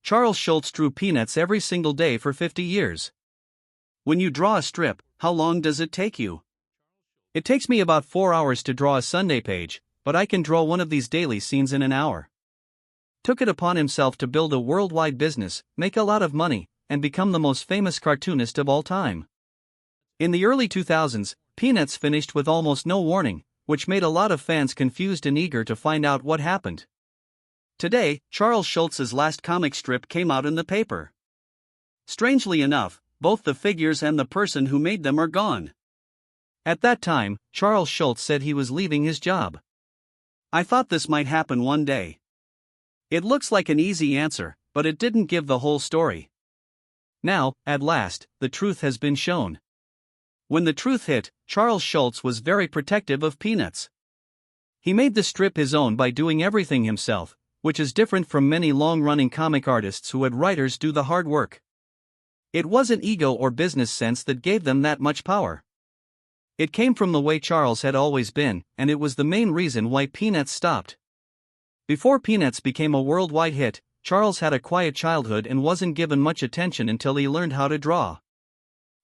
Charles Schultz drew Peanuts every single day for 50 years. When you draw a strip, how long does it take you? It takes me about 4 hours to draw a Sunday page, but I can draw one of these daily scenes in an hour. Took it upon himself to build a worldwide business, make a lot of money, and become the most famous cartoonist of all time. In the early 2000s, Peanuts finished with almost no warning, which made a lot of fans confused and eager to find out what happened. Today, Charles Schultz's last comic strip came out in the paper. Strangely enough, both the figures and the person who made them are gone. At that time, Charles Schulz said he was leaving his job. I thought this might happen one day. It looks like an easy answer, but it didn't give the whole story. Now, at last, the truth has been shown. When the truth hit, Charles Schulz was very protective of Peanuts. He made the strip his own by doing everything himself, which is different from many long-running comic artists who had writers do the hard work. It wasn't ego or business sense that gave them that much power. It came from the way Charles had always been, and it was the main reason why Peanuts stopped. Before Peanuts became a worldwide hit, Charles had a quiet childhood and wasn't given much attention until he learned how to draw.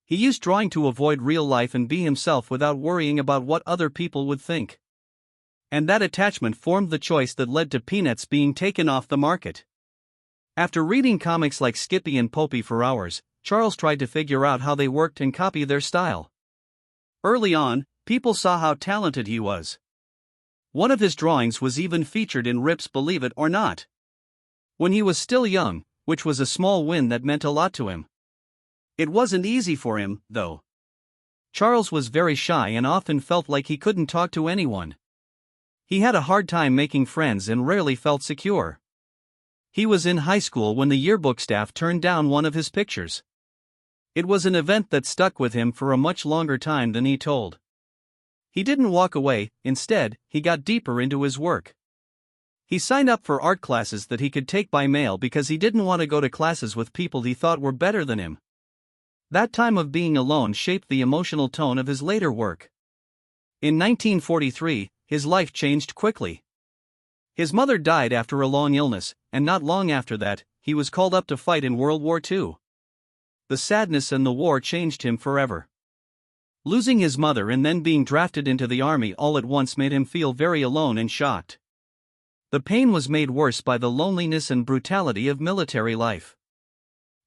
He used drawing to avoid real life and be himself without worrying about what other people would think. And that attachment formed the choice that led to Peanuts being taken off the market. After reading comics like Skippy and Popey for hours, Charles tried to figure out how they worked and copy their style. Early on, people saw how talented he was. One of his drawings was even featured in Rip's Believe It or Not. When he was still young, which was a small win that meant a lot to him. It wasn't easy for him, though. Charles was very shy and often felt like he couldn't talk to anyone. He had a hard time making friends and rarely felt secure. He was in high school when the yearbook staff turned down one of his pictures. It was an event that stuck with him for a much longer time than he told. He didn't walk away, instead, he got deeper into his work. He signed up for art classes that he could take by mail because he didn't want to go to classes with people he thought were better than him. That time of being alone shaped the emotional tone of his later work. In 1943, his life changed quickly. His mother died after a long illness, and not long after that, he was called up to fight in World War II. The sadness and the war changed him forever. Losing his mother and then being drafted into the army all at once made him feel very alone and shocked. The pain was made worse by the loneliness and brutality of military life.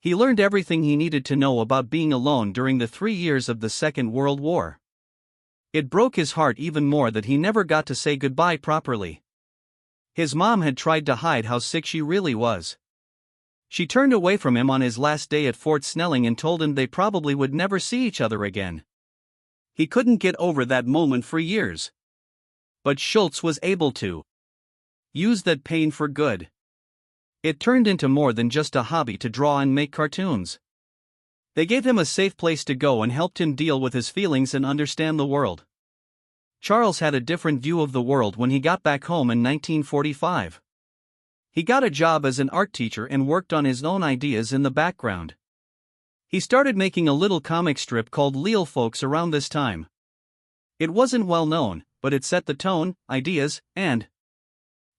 He learned everything he needed to know about being alone during the 3 years of the Second World War. It broke his heart even more that he never got to say goodbye properly. His mom had tried to hide how sick she really was. She turned away from him on his last day at Fort Snelling and told him they probably would never see each other again. He couldn't get over that moment for years. But Schultz was able to use that pain for good. It turned into more than just a hobby to draw and make cartoons. They gave him a safe place to go and helped him deal with his feelings and understand the world. Charles had a different view of the world when he got back home in 1945. He got a job as an art teacher and worked on his own ideas in the background. He started making a little comic strip called Lil Folks around this time. It wasn't well known, but it set the tone, ideas, and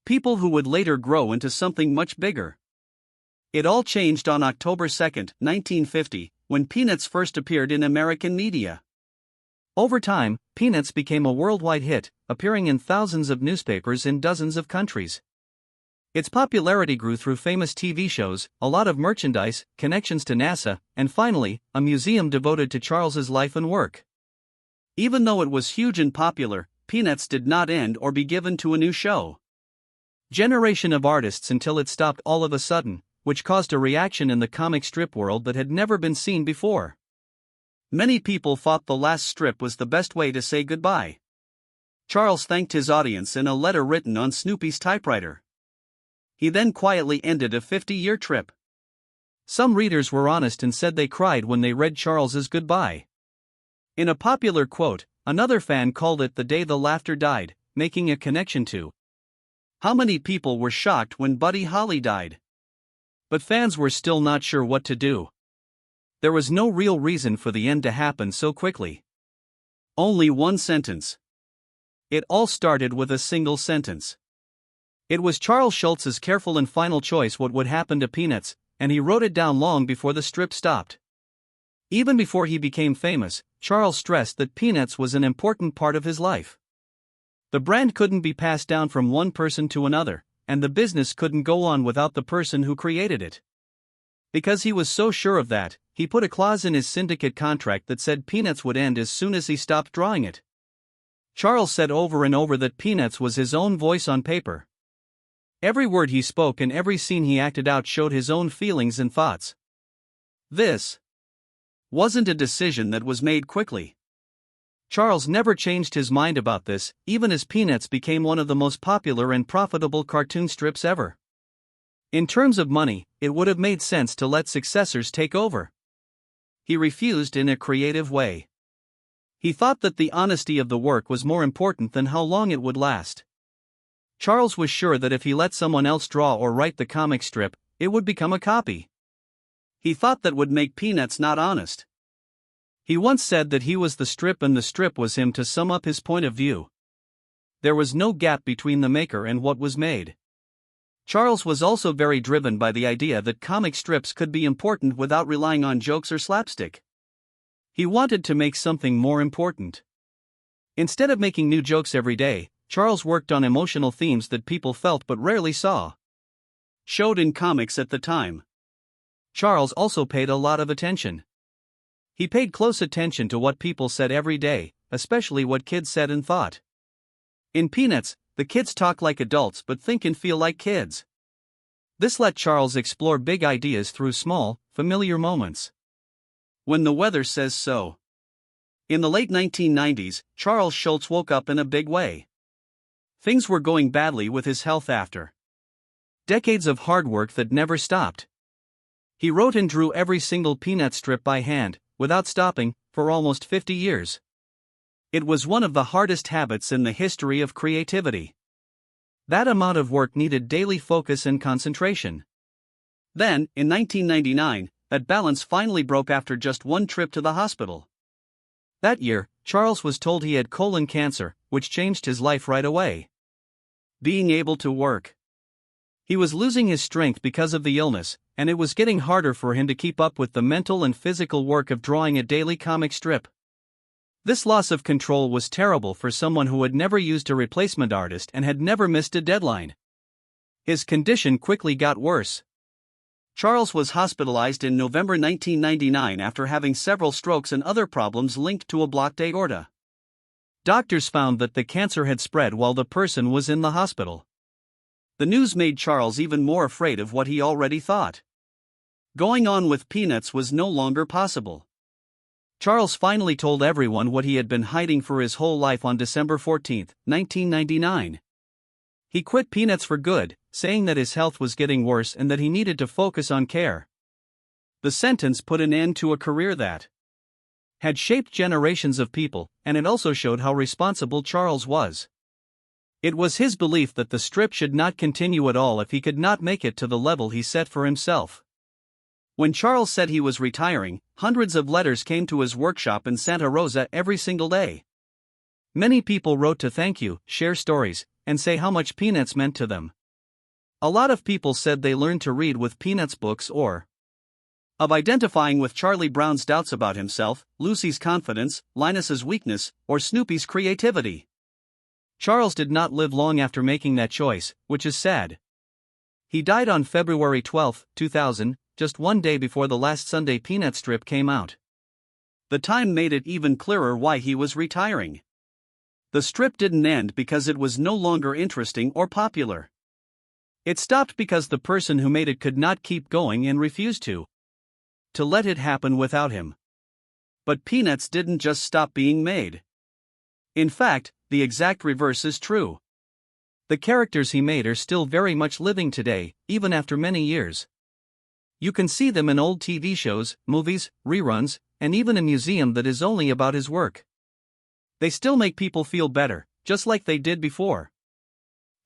people who would later grow into something much bigger. It all changed on October 2, 1950, when Peanuts first appeared in American media. Over time, Peanuts became a worldwide hit, appearing in thousands of newspapers in dozens of countries. Its popularity grew through famous TV shows, a lot of merchandise, connections to NASA, and finally, a museum devoted to Charles's life and work. Even though it was huge and popular, Peanuts did not end or be given to a new show. Generation of artists until it stopped all of a sudden, which caused a reaction in the comic strip world that had never been seen before. Many people thought the last strip was the best way to say goodbye. Charles thanked his audience in a letter written on Snoopy's typewriter. He then quietly ended a 50-year trip. Some readers were honest and said they cried when they read Charles's goodbye. In a popular quote, another fan called it the day the laughter died, making a connection to how many people were shocked when Buddy Holly died. But fans were still not sure what to do. There was no real reason for the end to happen so quickly. Only one sentence. It all started with a single sentence. It was Charles Schultz's careful and final choice what would happen to Peanuts, and he wrote it down long before the strip stopped. Even before he became famous, Charles stressed that Peanuts was an important part of his life. The brand couldn't be passed down from one person to another, and the business couldn't go on without the person who created it. Because he was so sure of that, he put a clause in his syndicate contract that said Peanuts would end as soon as he stopped drawing it. Charles said over and over that Peanuts was his own voice on paper. Every word he spoke and every scene he acted out showed his own feelings and thoughts. This wasn't a decision that was made quickly. Charles never changed his mind about this, even as Peanuts became one of the most popular and profitable cartoon strips ever. In terms of money, it would have made sense to let successors take over. He refused in a creative way. He thought that the honesty of the work was more important than how long it would last. Charles was sure that if he let someone else draw or write the comic strip, it would become a copy. He thought that would make Peanuts not honest. He once said that he was the strip and the strip was him, to sum up his point of view. There was no gap between the maker and what was made. Charles was also very driven by the idea that comic strips could be important without relying on jokes or slapstick. He wanted to make something more important. Instead of making new jokes every day, Charles worked on emotional themes that people felt but rarely saw showed in comics at the time. Charles also paid a lot of attention. He paid close attention to what people said every day, especially what kids said and thought. In Peanuts, the kids talk like adults but think and feel like kids. This let Charles explore big ideas through small, familiar moments. When the weather says so. In the late 1990s, Charles Schultz woke up in a big way. Things were going badly with his health after decades of hard work that never stopped. He wrote and drew every single Peanut strip by hand, without stopping, for almost 50 years. It was one of the hardest habits in the history of creativity. That amount of work needed daily focus and concentration. Then, in 1999, that balance finally broke after just one trip to the hospital. That year, Charles was told he had colon cancer, which changed his life right away. Being able to work. He was losing his strength because of the illness, and it was getting harder for him to keep up with the mental and physical work of drawing a daily comic strip. This loss of control was terrible for someone who had never used a replacement artist and had never missed a deadline. His condition quickly got worse. Charles was hospitalized in November 1999 after having several strokes and other problems linked to a blocked aorta. Doctors found that the cancer had spread while the person was in the hospital. The news made Charles even more afraid of what he already thought. Going on with Peanuts was no longer possible. Charles finally told everyone what he had been hiding for his whole life on December 14, 1999. He quit Peanuts for good, saying that his health was getting worse and that he needed to focus on care. The sentence put an end to a career that had shaped generations of people, and it also showed how responsible Charles was. It was his belief that the strip should not continue at all if he could not make it to the level he set for himself. When Charles said he was retiring, hundreds of letters came to his workshop in Santa Rosa every single day. Many people wrote to thank you, share stories, and say how much Peanuts meant to them. A lot of people said they learned to read with Peanuts books or of identifying with Charlie Brown's doubts about himself, Lucy's confidence, Linus's weakness, or Snoopy's creativity. Charles did not live long after making that choice, which is sad. He died on February 12, 2000, just one day before the last Sunday Peanut strip came out. The time made it even clearer why he was retiring. The strip didn't end because it was no longer interesting or popular. It stopped because the person who made it could not keep going and refused to let it happen without him. But Peanuts didn't just stop being made. In fact, the exact reverse is true. The characters he made are still very much living today, even after many years. You can see them in old TV shows, movies, reruns, and even a museum that is only about his work. They still make people feel better, just like they did before.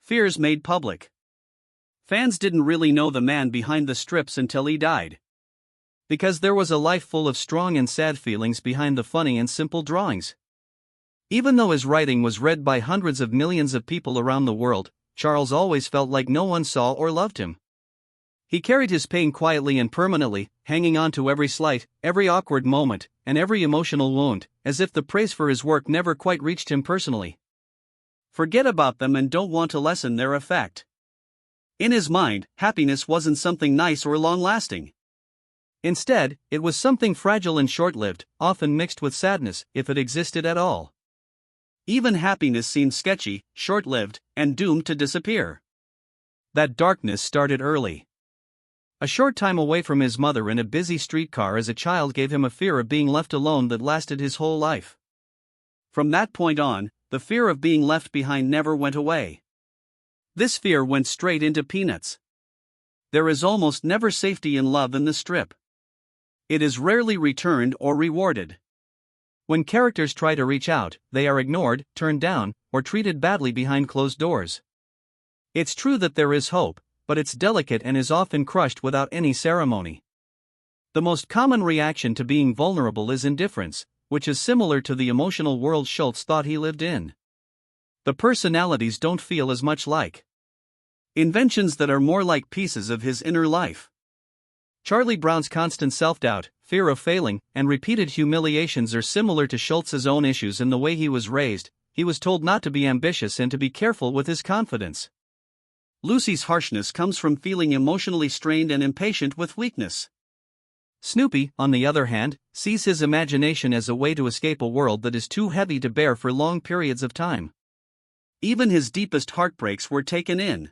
Fears made public. Fans didn't really know the man behind the strips until he died. Because there was a life full of strong and sad feelings behind the funny and simple drawings. Even though his writing was read by hundreds of millions of people around the world, Charles always felt like no one saw or loved him. He carried his pain quietly and permanently, hanging on to every slight, every awkward moment, and every emotional wound, as if the praise for his work never quite reached him personally. Forget about them and don't want to lessen their effect. In his mind, happiness wasn't something nice or long-lasting. Instead, it was something fragile and short-lived, often mixed with sadness, if it existed at all. Even happiness seemed sketchy, short-lived, and doomed to disappear. That darkness started early. A short time away from his mother in a busy streetcar as a child gave him a fear of being left alone that lasted his whole life. From that point on, the fear of being left behind never went away. This fear went straight into Peanuts. There is almost never safety in love in the strip. It is rarely returned or rewarded. When characters try to reach out, they are ignored, turned down, or treated badly behind closed doors. It's true that there is hope, but it's delicate and is often crushed without any ceremony. The most common reaction to being vulnerable is indifference, which is similar to the emotional world Schultz thought he lived in. The personalities don't feel as much like inventions that are more like pieces of his inner life. Charlie Brown's constant self-doubt, fear of failing, and repeated humiliations are similar to Schultz's own issues in the way he was raised. He was told not to be ambitious and to be careful with his confidence. Lucy's harshness comes from feeling emotionally strained and impatient with weakness. Snoopy, on the other hand, sees his imagination as a way to escape a world that is too heavy to bear for long periods of time. Even his deepest heartbreaks were taken in.